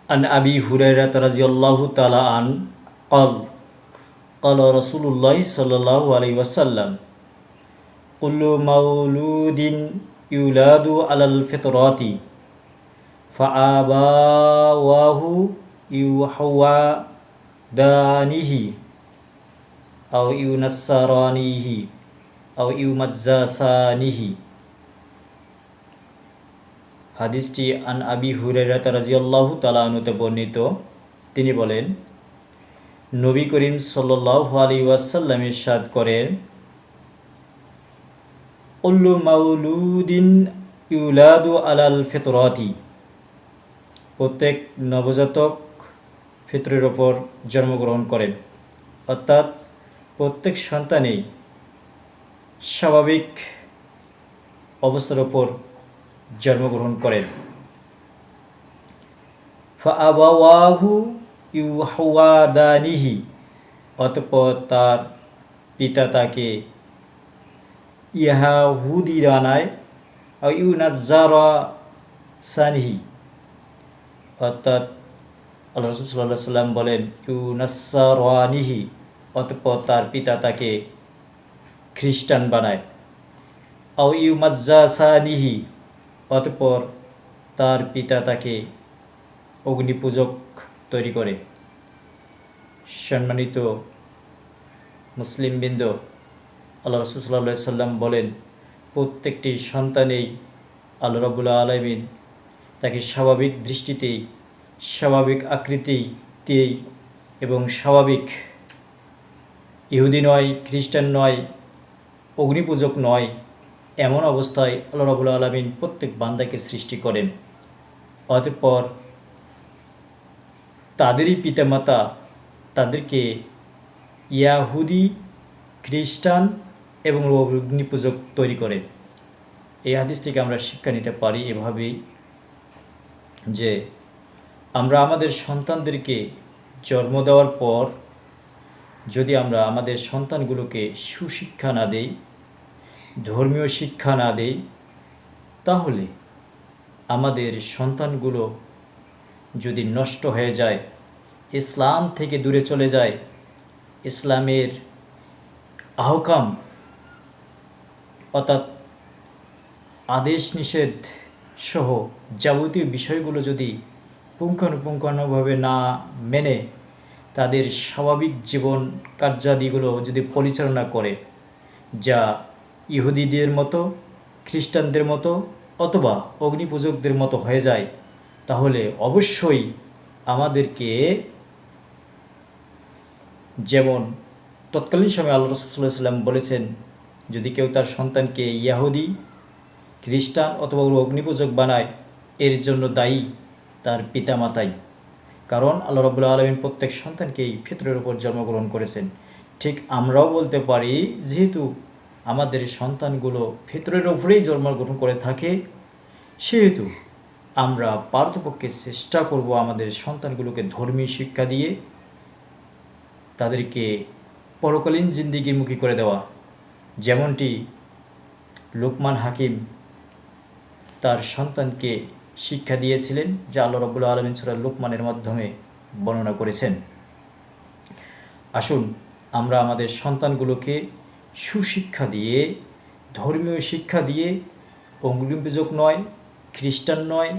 আন আবি হুরায়রা রাদিয়াল্লাহু তাআলা আন قال قال رسول الله صلى الله عليه وسلم كل مولود يولد على الفطرة فآبواه يحودانه أو ينصرانه أو يمجسانه। হাদিসটি আন আবি হুরায়রা রাদিয়াল্লাহু তাআলা আনহু বর্ণিত। তিনি বলেন, নবী করিম সাল্লাল্লাহু আলাইহি ওয়াসাল্লাম ইরশাদ করেন, কুল্লু মাউলুদিন ইউলাদু আলাল ফিতরাতি, প্রত্যেক নবজাতক ফিতরের ওপর জন্মগ্রহণ করেন, অর্থাৎ প্রত্যেক সন্তানই স্বাভাবিক অবস্থার ওপর জন্মগ্রহণ করেন। ফাআবাওয়াহু ইউহাওয়াদানিহি, অতঃপর তার পিতা তাকে ইয়াহুদি বানায়, আর ইউনাজ্জারাসানিহি, অর্থাৎ আল্লাহ রাসূল সাল্লাল্লাহু আলাইহি ওয়াসাল্লাম বলেন ইউনাসসারানিহি, অতঃপর তার পিতা তাকে খ্রিস্টান বানায়, আও ইউমাজ্জাসানিহি, অতঃপর তার পিতা তাকে অগ্নিপূজক তৈরি করে। সম্মানিত মুসলিমবৃন্দ, আল্লাহ রাসূল সাল্লাল্লাহু আলাইহি ওয়াসাল্লাম বলেন, প্রত্যেকটি সন্তানেই আল্লাহ রাব্বুল আলামিন তাকে স্বাভাবিক দৃষ্টিতেই, স্বাভাবিক আকৃতিতেই এবং স্বাভাবিক ইহুদি নয়, খ্রিস্টান নয়, অগ্নিপূজক নয়, এমন অবস্থায় আল্লাহ রাব্বুল আলামিন প্রত্যেক বান্দাকে সৃষ্টি করেন। অতঃপর তাদেরই পিতামাতা তাদেরকে ইয়াহুদি, খ্রিস্টান এবং অগ্নিপূজক তৈরি করে। এই হাদিস থেকে আমরা শিক্ষা নিতে পারি এভাবেই যে আমরা আমাদের সন্তানদেরকে জন্ম দেওয়ার পর যদি আমরা আমাদের সন্তানগুলোকে সুশিক্ষা না দেই, ধর্মীয় শিক্ষা না দেই, তাহলে আমাদের সন্তানগুলো যদি নষ্ট হয়ে যায়, ইসলাম থেকে দূরে চলে যায়, ইসলামের আহকাম অর্থাৎ আদেশ নিষেধ সহ যাবতীয় বিষয়গুলো যদি পুঙ্খানুপুঙ্খানুভাবে না মেনে তাদের স্বাভাবিক জীবন কার্যাদিগুলো যদি পরিচালনা করে, যা ইহুদিদের মতো, খ্রিস্টানদের মতো অথবা অগ্নিপূজকদের মতো হয়ে যায়, তাহলে অবশ্যই আমাদেরকে, যেমন তৎকালীন সময় আল্লাহ রাসূল সাল্লাল্লাহু আলাইহি ওয়াসাল্লাম বলেছেন, যদি কেউ তার সন্তানকে ইয়াহুদি, খ্রিস্টান অথবা অগ্নিপূজক বানায়, এর জন্য দায়ী তার পিতামাতাই। কারণ আল্লাহ রাব্বুল আলামিন প্রত্যেক সন্তানকেই ফিতরের উপর জন্মগ্রহণ করেছেন। ঠিক আমরাও বলতে পারি, যেহেতু আমাদের সন্তানগুলো ফিতরের উপরেই জন্মগ্রহণ করে থাকে, সেহেতু আমরা পারতপক্ষে চেষ্টা করব আমাদের সন্তানগুলোকে ধর্মীয় শিক্ষা দিয়ে তাদেরকে পরকালীন জিন্দিগিমুখী করে দেওয়া। যেমনটি লুকমান হাকিম তার সন্তানকে শিক্ষা দিয়েছিলেন, যা আল্লাহ রাব্বুল আলামিন সূরা লুকমানের মাধ্যমে বর্ণনা করেছেন। আসুন আমরা আমাদের সন্তানগুলোকে সুশিক্ষা দিয়ে, ধর্মীয় শিক্ষা দিয়ে, অগ্নিপূজক নয়, খ্রিস্টান নয়,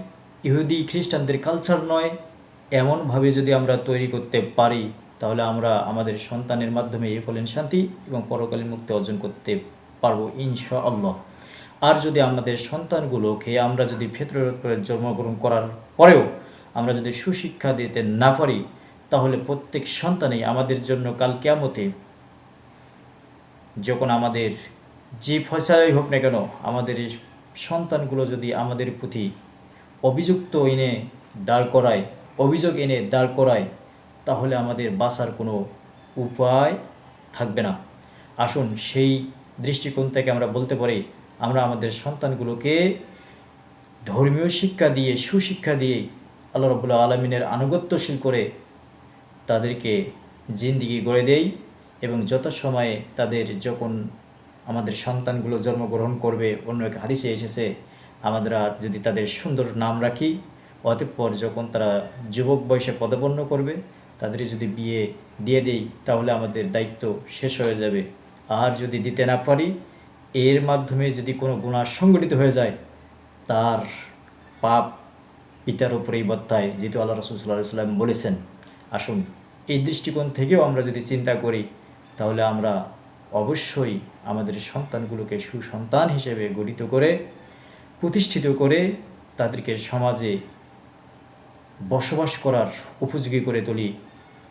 ইহুদি খ্রিস্টানদের কালচার নয়, এমনভাবে যদি আমরা তৈরি করতে পারি, তাহলে আমরা আমাদের সন্তানের মাধ্যমে ইহকালীন শান্তি এবং পরকালীন মুক্তি অর্জন করতে পারবো ইনশাআল্লাহ। আর যদি আমাদের সন্তানগুলোকে আমরা যদি ফিতরের উপরে জন্মগ্রহণ করার পরেও আমরা যদি সুশিক্ষা দিতে না পারি, তাহলে প্রত্যেক সন্তানই আমাদের জন্য কাল কিয়ামতে যখন আমাদের যে ফয়সালাই হোক না কেন, আমাদের এই সন্তানগুলো যদি আমাদের প্রতি অভিযোগ এনে দাঁড় করায়, তাহলে আমাদের বাঁচার কোনো উপায় থাকবে না। আসুন সেই দৃষ্টিকোণ থেকে আমরা বলতে পারি, আমরা আমাদের সন্তানগুলোকে ধর্মীয় শিক্ষা দিয়ে, সুশিক্ষা দিয়ে আল্লাহ রাব্বুল আলামিনের আনুগত্যশীল করে তাদেরকে জিন্দিগি গড়ে দেই, এবং যথাসময়ে তাদের যখন আমাদের সন্তানগুলো জন্মগ্রহণ করবে, অন্য এক হাদিসে এসেছে, আমরা যদি তাদের সুন্দর নাম রাখি, অতঃপর যখন তারা যুবক বয়সে পদার্পণ করবে, তাদের যদি বিয়ে দিয়ে দেই তাহলে আমাদের দায়িত্ব শেষ হয়ে যাবে। আর যদি দিতে না পারি, এর মাধ্যমে যদি কোনো গুনাহ সংগঠিত হয়ে যায়, তার পাপ পিতার উপরেই বর্তায়, যেহেতু আল্লাহ রাসূল সাল্লাল্লাহু আলাইহি ওয়াসাল্লাম বলেছেন। আসুন এই দৃষ্টিকোণ থেকেও আমরা যদি চিন্তা করি, তাহলে আমরা অবশ্যই আমাদের সন্তানগুলোকে সুসন্তান হিসেবে গঠিত করে, প্রতিষ্ঠিত করে, তাদেরকে সমাজে বসবাস করার উপযোগী করে তুলি।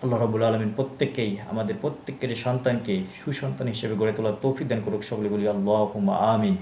আল্লাহ রাব্বুল আলামিন প্রত্যেককেই, আমাদের প্রত্যেকের সন্তানকে সুসন্তান হিসেবে গড়ে তোলার তৌফিক দান করুক। সকলে বলি আল্লাহুম্মা আমিন।